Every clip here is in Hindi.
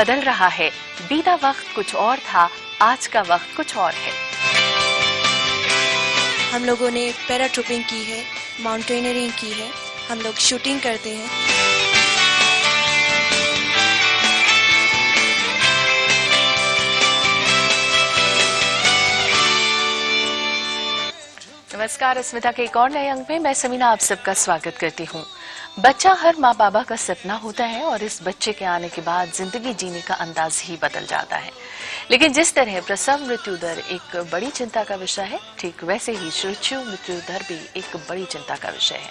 बदल रहा है। बीता वक्त कुछ और था, आज का वक्त कुछ और है। हम लोगों ने पैराट्रूपिंग की है, माउंटेनियरिंग की है, हम लोग शूटिंग करते हैं। नमस्कार, अस्मिता के एक और नए अंक में मैं समीना आप सबका स्वागत करती हूँ। बच्चा हर माँ बाबा का सपना होता है और इस बच्चे के आने के बाद जिंदगी जीने का अंदाज ही बदल जाता है। लेकिन जिस तरह प्रसव मृत्यु दर एक बड़ी चिंता का विषय है, ठीक वैसे ही शिशु मृत्यु दर भी एक बड़ी चिंता का विषय है।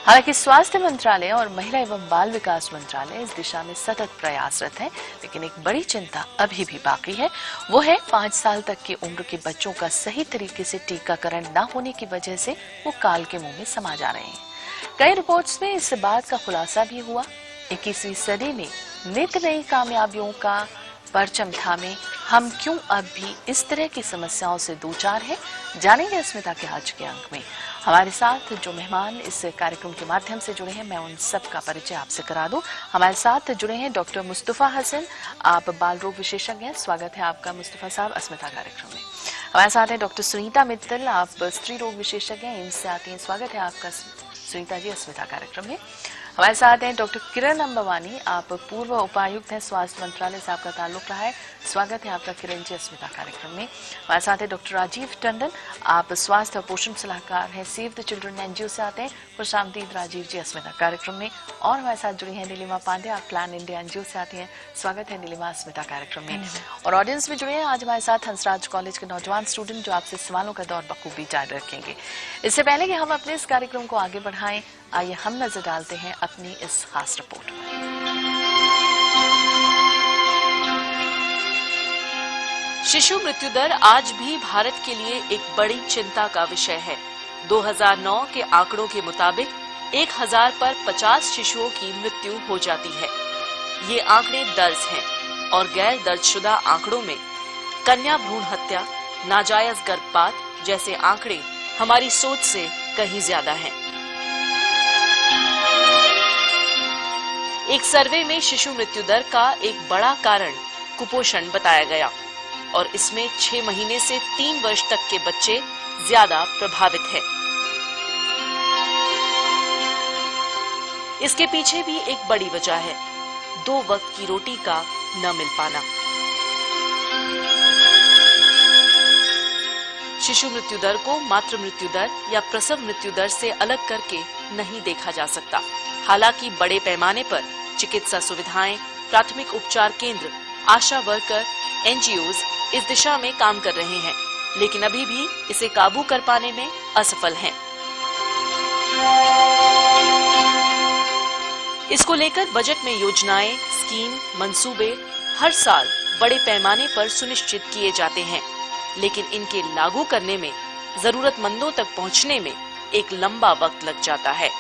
हालांकि स्वास्थ्य मंत्रालय और महिला एवं बाल विकास मंत्रालय इस दिशा में सतत प्रयासरत है, लेकिन एक बड़ी चिंता अभी भी बाकी है। वो है 5 साल तक की उम्र के बच्चों का सही तरीके से टीकाकरण न होने की वजह से वो काल के मुंह में समा जा रहे हैं। कई रिपोर्ट्स में इस बात का खुलासा भी हुआ। 21वीं सदी में नित नई कामयाबियों का परचम थामे हम क्यों अब भी इस तरह की समस्याओं से दो चार हैं, जानेंगे अस्मिता के आज के अंक में। हमारे साथ जो मेहमान इस कार्यक्रम के माध्यम से जुड़े हैं, मैं उन सब का परिचय आपसे करा दूं। हमारे साथ जुड़े हैं डॉक्टर मुस्तफा हसन, आप बाल रोग विशेषज्ञ हैं। स्वागत है आपका मुस्तफा साहब अस्मिता कार्यक्रम में। हमारे साथ हैं डॉक्टर सुनीता मित्तल, आप स्त्री रोग विशेषज्ञ हैं, एम्स से आती हैं। स्वागत है आपका सुनीता जी अस्मिता कार्यक्रम में। हमारे साथ हैं डॉक्टर किरण अंबवानी, आप पूर्व उपायुक्त हैं, स्वास्थ्य मंत्रालय से आपका ताल्लुक रहा है। स्वागत है आपका किरण जी अस्मिता कार्यक्रम में। हमारे साथ हैं डॉक्टर राजीव टंडन, आप स्वास्थ्य और पोषण सलाहकार हैं, सेव द चिल्ड्रन एनजीओ से आते हैं। खुश आमदीद राजीव जी अस्मिता कार्यक्रम में। और हमारे साथ जुड़ी हैं नीलिमा पांडे, आप प्लान इंडिया एनजीओ से आती हैं। स्वागत है नीलिमा अस्मिता कार्यक्रम में। और ऑडियंस में जुड़े हैं आज हमारे साथ हंसराज कॉलेज के नौजवान स्टूडेंट, जो आपसे सवालों का दौर बखूबी जारी रखेंगे। इससे पहले कि हम अपने इस कार्यक्रम को आगे बढ़ाएं, आइए हम नजर डालते हैं अपनी इस खास रिपोर्ट पर। शिशु मृत्यु दर आज भी भारत के लिए एक बड़ी चिंता का विषय है। 2009 के आंकड़ों के मुताबिक 1000 पर 50 शिशुओं की मृत्यु हो जाती है। ये आंकड़े दर्ज हैं और गैर दर्जशुदा आंकड़ों में कन्या भ्रूण हत्या, नाजायज गर्भपात जैसे आंकड़े हमारी सोच से कहीं ज्यादा हैं। एक सर्वे में शिशु मृत्यु दर का एक बड़ा कारण कुपोषण बताया गया और इसमें 6 महीने से 3 वर्ष तक के बच्चे ज्यादा प्रभावित हैं। इसके पीछे भी एक बड़ी वजह है, 2 वक्त की रोटी का न मिल पाना। शिशु मृत्यु दर को मातृ मृत्यु दर या प्रसव मृत्यु दर से अलग करके नहीं देखा जा सकता। हालांकि बड़े पैमाने पर चिकित्सा सुविधाएं, प्राथमिक उपचार केंद्र, आशा वर्कर, एनजीओज इस दिशा में काम कर रहे हैं, लेकिन अभी भी इसे काबू कर पाने में असफल हैं। इसको लेकर बजट में योजनाएं, स्कीम, मंसूबे हर साल बड़े पैमाने पर सुनिश्चित किए जाते हैं, लेकिन इनके लागू करने में, जरूरतमंदों तक पहुंचने में एक लंबा वक्त लग जाता है।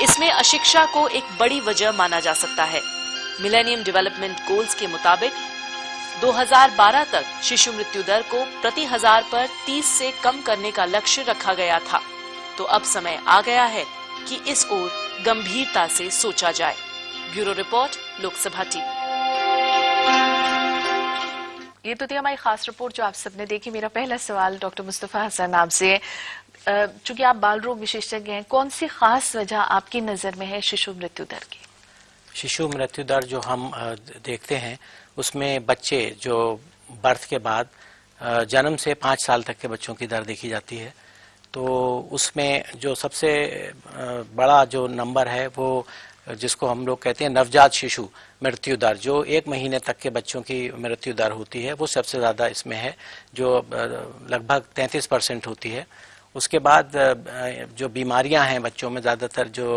इसमें अशिक्षा को एक बड़ी वजह माना जा सकता है। मिलेनियम डेवलपमेंट गोल्स के मुताबिक 2012 तक शिशु मृत्यु दर को प्रति 1000 पर 30 से कम करने का लक्ष्य रखा गया था। तो अब समय आ गया है कि इस ओर गंभीरता से सोचा जाए। Bureau report, Lok Sabha TV. ये तो थी हमारी खास रिपोर्ट जो आप सबने देखी। मेरा पहला सवाल डॉक्टर मुस्तफा हसन आपसे, चूंकि आप बाल रोग विशेषज्ञ हैं, कौन सी खास वजह आपकी नजर में है शिशु मृत्यु दर की? शिशु मृत्यु दर जो हम देखते हैं उसमें बच्चे जो बर्थ के बाद जन्म से 5 साल तक के बच्चों की दर देखी जाती है। तो उसमें जो सबसे बड़ा जो नंबर है वो जिसको हम लोग कहते हैं नवजात शिशु मृत्यु दर, जो 1 महीने तक के बच्चों की मृत्यु दर होती है, वो सबसे ज़्यादा इसमें है, जो लगभग 33% होती है। उसके बाद जो बीमारियां हैं बच्चों में, ज़्यादातर जो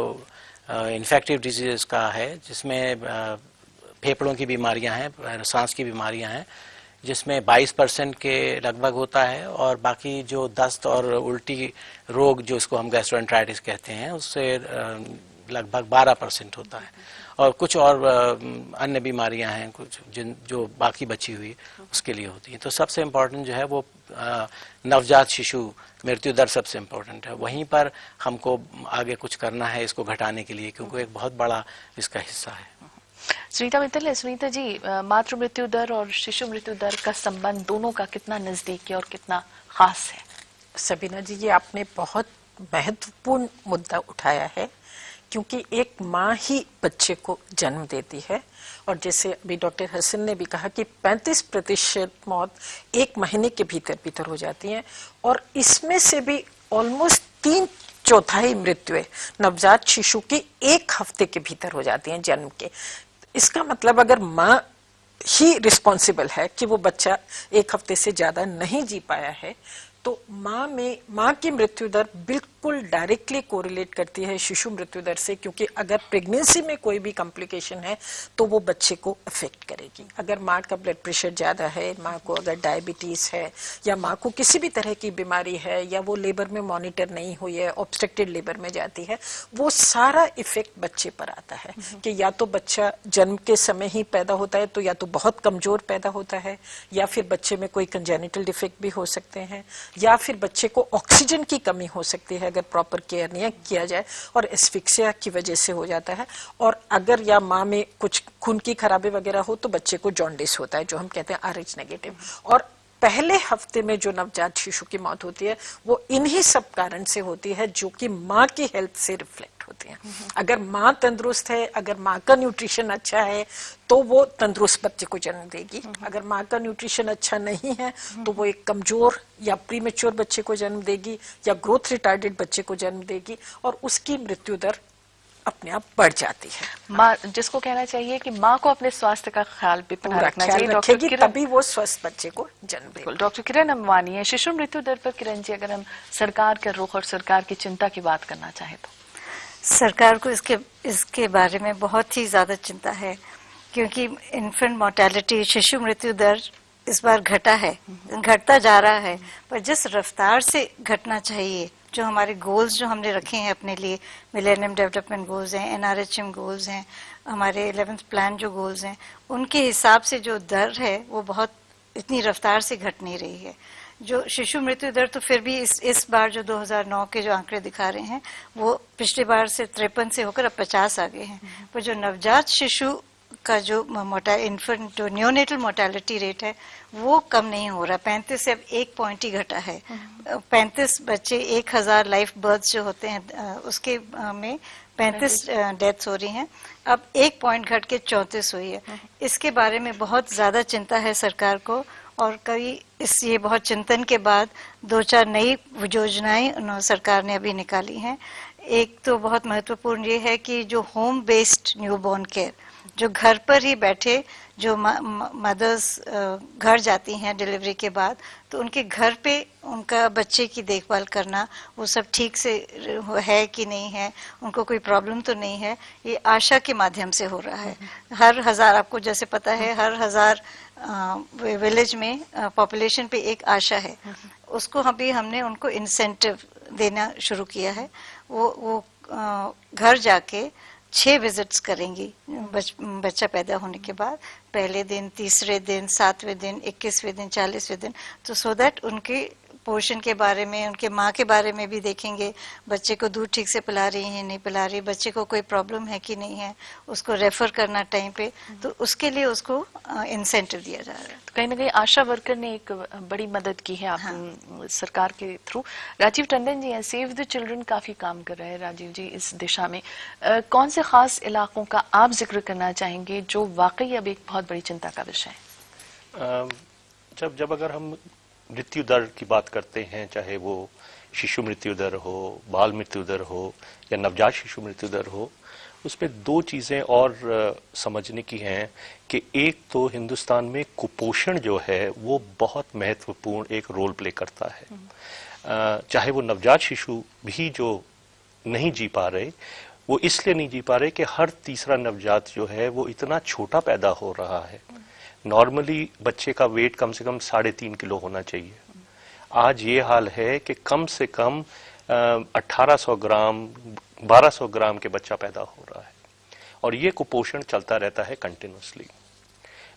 इन्फेक्टिव डिजीज़ का है, जिसमें फेफड़ों की बीमारियां हैं, सांस की बीमारियां हैं, जिसमें 22% के लगभग होता है, और बाकी जो दस्त और उल्टी रोग जो इसको हम गैस्ट्रोएंटेराइटिस कहते हैं, उससे लगभग 12% होता है। और कुछ और अन्य बीमारियां हैं कुछ जो बाकी बची हुई उसके लिए होती हैं। तो सबसे इम्पोर्टेंट जो है वो नवजात शिशु मृत्यु दर सबसे इम्पोर्टेंट है। वहीं पर हमको आगे कुछ करना है इसको घटाने के लिए, क्योंकि एक बहुत बड़ा इसका हिस्सा है। सुनीता मित्तल, सुनीता जी, मातृ मृत्यु दर और शिशु मृत्यु दर का संबंध दोनों का कितना नजदीकी और कितना खास है? सबीना जी, ये आपने बहुत महत्वपूर्ण मुद्दा उठाया है, क्योंकि एक माँ ही बच्चे को जन्म देती है और जैसे अभी डॉक्टर हसन ने भी कहा कि 35% मौत 1 महीने के भीतर भीतर हो जाती हैं और इसमें से भी ऑलमोस्ट 3/4 मृत्युएं नवजात शिशु की 1 हफ्ते के भीतर हो जाती हैं जन्म के। इसका मतलब अगर माँ ही रिस्पॉन्सिबल है कि वो बच्चा 1 हफ्ते से ज्यादा नहीं जी पाया है, तो माँ की मृत्यु दर बिल्कुल डायरेक्टली कोरिलेट करती है शिशु मृत्यु दर से, क्योंकि अगर प्रेगनेंसी में कोई भी कॉम्प्लिकेशन है तो वो बच्चे को अफेक्ट करेगी। अगर माँ का ब्लड प्रेशर ज्यादा है, माँ को अगर डायबिटीज है या माँ को किसी भी तरह की बीमारी है या वो लेबर में मॉनिटर नहीं हुई है, ऑब्स्ट्रक्टेड लेबर में जाती है, वो सारा इफेक्ट बच्चे पर आता है कि या तो बच्चा जन्म के समय ही पैदा होता है तो या तो बहुत कमजोर पैदा होता है, या फिर बच्चे में कोई कंजेनिटल डिफेक्ट भी हो सकते हैं, या फिर बच्चे को ऑक्सीजन की कमी हो सकती है अगर प्रॉपर केयर नहीं किया जाए और एस्फिक्सिया की वजह से हो जाता है। और अगर या माँ में कुछ खून की खराबी वगैरह हो तो बच्चे को जॉन्डिस होता है, जो हम कहते हैं RH नेगेटिव। और पहले हफ्ते में जो नवजात शिशु की मौत होती है वो इन्हीं सब कारण से होती है, जो कि माँ की हेल्थ से रिफ्लेक्ट होती है। अगर माँ तंदुरुस्त है, अगर माँ का न्यूट्रिशन अच्छा है तो वो तंदुरुस्त बच्चे को जन्म देगी। अगर माँ का न्यूट्रिशन अच्छा नहीं है तो वो एक कमजोर या प्रीमेच्योर बच्चे को जन्म देगी या ग्रोथ रिटार्डेड बच्चे को जन्म देगी और उसकी मृत्यु दर अपने आप बढ़ जाती है। माँ, जिसको कहना चाहिए कि माँ को अपने स्वास्थ्य का ख्याल भी रखना चाहिए, रखेगी तभी वो स्वस्थ बच्चे को जन्म देगी। डॉक्टर किरण अमवानी है। शिशु मृत्यु दर पर किरण जी, अगर हम सरकार के रुख और सरकार की चिंता की बात करना चाहे तो? सरकार को इसके बारे में बहुत ही ज्यादा चिंता है, क्योंकि इन्फेंट मोर्टेलिटी, शिशु मृत्यु दर इस बार घटा है, घटता जा रहा है, पर जिस रफ्तार से घटना चाहिए, जो हमारे गोल्स जो हमने रखे हैं अपने लिए, मिलेनियम डेवलपमेंट गोल्स हैं, NRHM गोल्स हैं, हमारे 11th प्लान जो गोल्स हैं, उनके हिसाब से जो दर है वो बहुत इतनी रफ्तार से घट नहीं रही है। जो शिशु मृत्यु दर तो फिर भी इस बार जो 2009 के जो आंकड़े दिखा रहे हैं वो पिछले बार से 53 से होकर अब 50 आ गए हैं, पर जो नवजात शिशु का जो इन्फेंट जो नियोनेटल मोर्टेलिटी रेट है वो कम नहीं हो रहा। 35 से अब 1 पॉइंट ही घटा है। 35 बच्चे 1000 लाइफ बर्थ जो होते हैं उसके में 35 डेथ्स हो रही हैं, अब 1 पॉइंट घट के 34 हुई है। इसके बारे में बहुत ज्यादा चिंता है सरकार को, और ये बहुत चिंतन के बाद 2-4 नई योजनाएं सरकार ने अभी निकाली हैं। एक तो बहुत महत्वपूर्ण ये है कि जो होम बेस्ड न्यूबॉर्न केयर, जो घर पर ही बैठे जो मदर्स घर जाती हैं डिलीवरी के बाद, तो उनके घर पे उनका बच्चे की देखभाल करना, वो सब ठीक से है कि नहीं है, उनको कोई प्रॉब्लम तो नहीं है, ये आशा के माध्यम से हो रहा है। हर 1000, आपको जैसे पता है, हर 1000 विलेज में पॉपुलेशन पे एक आशा है, उसको हमने उनको इंसेंटिव देना शुरू किया है। वो घर जाके 6 विजिट्स करेंगी बच्चा पैदा होने के बाद, पहले दिन, तीसरे दिन, 7वें दिन, 21वें दिन, 40वें दिन, तो सो दैट उनके पोषण के बारे में, उनके माँ के बारे में भी देखेंगे, बच्चे को दूध ठीक से पिला रही है नहीं पिला रही, बच्चे को कोई प्रॉब्लम है कि नहीं है, उसको रेफर करना टाइम पे, तो उसके लिए उसको इंसेंटिव दिया जा रहा है। तो कहीं ना कहीं आशा वर्कर ने एक बड़ी मदद की है सरकार के थ्रू। राजीव टंडन जी हैं, सेव द चिल्ड्रन काफी काम कर रहे हैं राजीव जी इस दिशा में। कौन से खास इलाकों का आप जिक्र करना चाहेंगे जो वाकई अब एक बहुत बड़ी चिंता का विषय है? जब अगर हम मृत्यु दर की बात करते हैं, चाहे वो शिशु मृत्यु दर हो, बाल मृत्यु दर हो या नवजात शिशु मृत्यु दर हो, उसमें 2 चीजें और समझने की हैं कि एक तो हिंदुस्तान में कुपोषण जो है वो बहुत महत्वपूर्ण एक रोल प्ले करता है। चाहे वो नवजात शिशु भी जो नहीं जी पा रहे, वो इसलिए नहीं जी पा रहे कि हर तीसरा नवजात जो है वो इतना छोटा पैदा हो रहा है। नॉर्मली बच्चे का वेट कम से कम 3.5 किलो होना चाहिए। आज ये हाल है कि कम से कम 1800 ग्राम 1200 ग्राम के बच्चा पैदा हो रहा है, और ये कुपोषण चलता रहता है कंटिन्यूसली।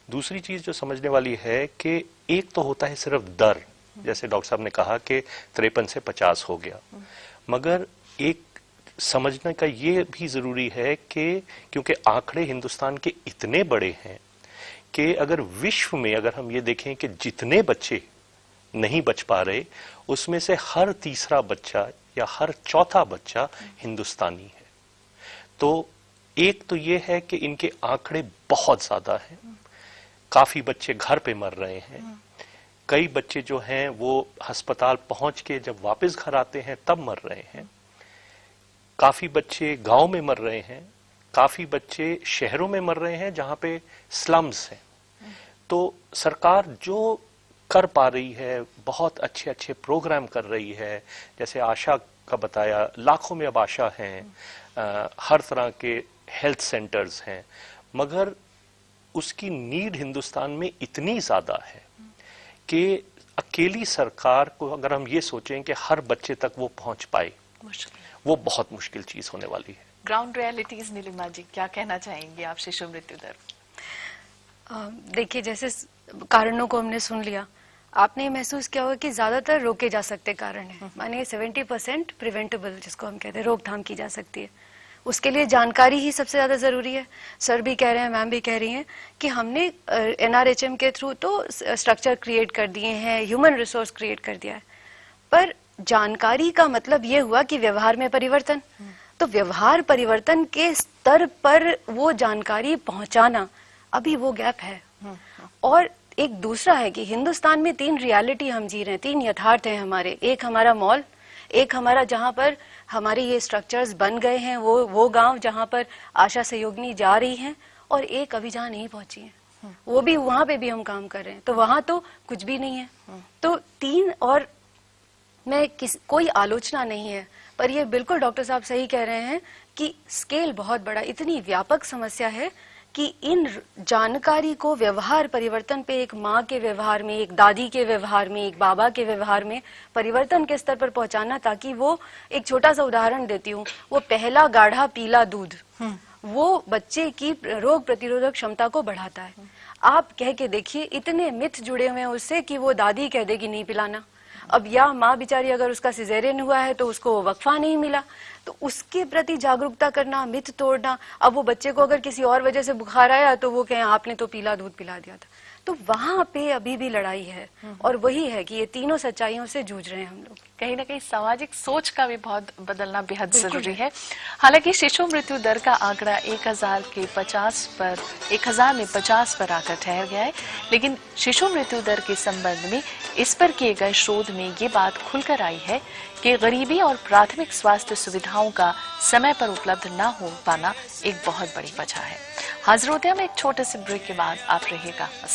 दूसरी चीज जो समझने वाली है कि एक तो होता है सिर्फ दर, जैसे डॉक्टर साहब ने कहा कि 53 से 50 हो गया, मगर एक समझने का ये भी जरूरी है कि क्योंकि आंकड़े हिंदुस्तान के इतने बड़े हैं कि अगर विश्व में अगर हम ये देखें कि जितने बच्चे नहीं बच पा रहे उसमें से हर तीसरा बच्चा या हर चौथा बच्चा हिंदुस्तानी है। तो एक तो ये है कि इनके आंकड़े बहुत ज्यादा हैं, काफी बच्चे घर पे मर रहे हैं, कई बच्चे जो हैं वो अस्पताल पहुंच के जब वापस घर आते हैं तब मर रहे हैं, काफी बच्चे गांव में मर रहे हैं, काफी बच्चे शहरों में मर रहे हैं जहां पे स्लम्स हैं। तो सरकार जो कर पा रही है, बहुत अच्छे अच्छे प्रोग्राम कर रही है, जैसे आशा का बताया, लाखों में अब आशा हैं, हर तरह के हेल्थ सेंटर्स हैं, मगर उसकी नीड हिंदुस्तान में इतनी ज्यादा है कि अकेली सरकार को अगर हम ये सोचें कि हर बच्चे तक वो पहुंच पाए, वो बहुत मुश्किल चीज होने वाली है। ग्राउंड रियलिटीज, नीलिमा जी क्या कहना चाहेंगे आप शिशु मृत्यु दर? देखिए, जैसे कारणों को हमने सुन लिया, आपने महसूस किया होगा कि ज्यादातर रोके जा सकते कारण हैं, मानिए 70% प्रिवेंटेबल जिसको हम कहते हैं, रोकथाम की जा सकती है। उसके लिए जानकारी ही सबसे ज्यादा जरूरी है। सर भी कह रहे हैं, मैम भी कह रही हैं कि हमने NRHM के थ्रू तो स्ट्रक्चर क्रिएट कर दिए हैं, ह्यूमन रिसोर्स क्रिएट कर दिया है, पर जानकारी का मतलब ये हुआ कि व्यवहार में परिवर्तन। तो व्यवहार परिवर्तन के स्तर पर वो जानकारी पहुंचाना, अभी वो गैप है। और एक दूसरा है कि हिंदुस्तान में 3 रियलिटी हम जी रहे हैं, 3 यथार्थ हैं हमारे। एक हमारा मॉल, एक हमारा जहां पर हमारे ये स्ट्रक्चर्स बन गए हैं, वो गांव जहां पर आशा सहयोगिनी जा रही हैं, और एक अभी जहां नहीं पहुंची है, वो भी वहां पे भी हम काम कर रहे हैं। तो वहां तो कुछ भी नहीं है। तो 3, और मैं कोई आलोचना नहीं है, पर ये बिल्कुल डॉक्टर साहब सही कह रहे हैं कि स्केल बहुत बड़ा, इतनी व्यापक समस्या है कि इन जानकारी को व्यवहार परिवर्तन पे, एक माँ के व्यवहार में, एक दादी के व्यवहार में, एक बाबा के व्यवहार में परिवर्तन के स्तर पर पहुंचाना, ताकि वो, एक छोटा सा उदाहरण देती हूँ, वो पहला गाढ़ा पीला दूध वो बच्चे की रोग प्रतिरोधक क्षमता को बढ़ाता है। आप कह के देखिए, इतने मिथ जुड़े हुए हैं उससे कि वो दादी कह देगी नहीं पिलाना। अब या माँ बेचारी अगर उसका सिजेरियन हुआ है तो उसको वक्फा नहीं मिला, तो उसके प्रति जागरूकता करना, मिथ तोड़ना। अब वो बच्चे को अगर किसी और वजह से बुखार आया तो वो कहें आपने तो पीला दूध पिला दिया था। तो वहां पे अभी भी लड़ाई है, और वही है कि ये तीनों सच्चाइयों से जूझ रहे हैं हम लोग। कहीं ना कहीं सामाजिक सोच का भी बहुत बदलना बेहद जरूरी है। हालांकि शिशु मृत्यु दर का आंकड़ा 1000 में 50 पर आकर ठहर गया है, लेकिन शिशु मृत्यु दर के संबंध में इस पर किए गए शोध में ये बात खुलकर आई है कि गरीबी और प्राथमिक स्वास्थ्य सुविधाओं का समय पर उपलब्ध न हो पाना एक बहुत बड़ी वजह है। हाजिर होते हैं हम एक छोटे से ब्रेक के बाद, आप रहिएगा।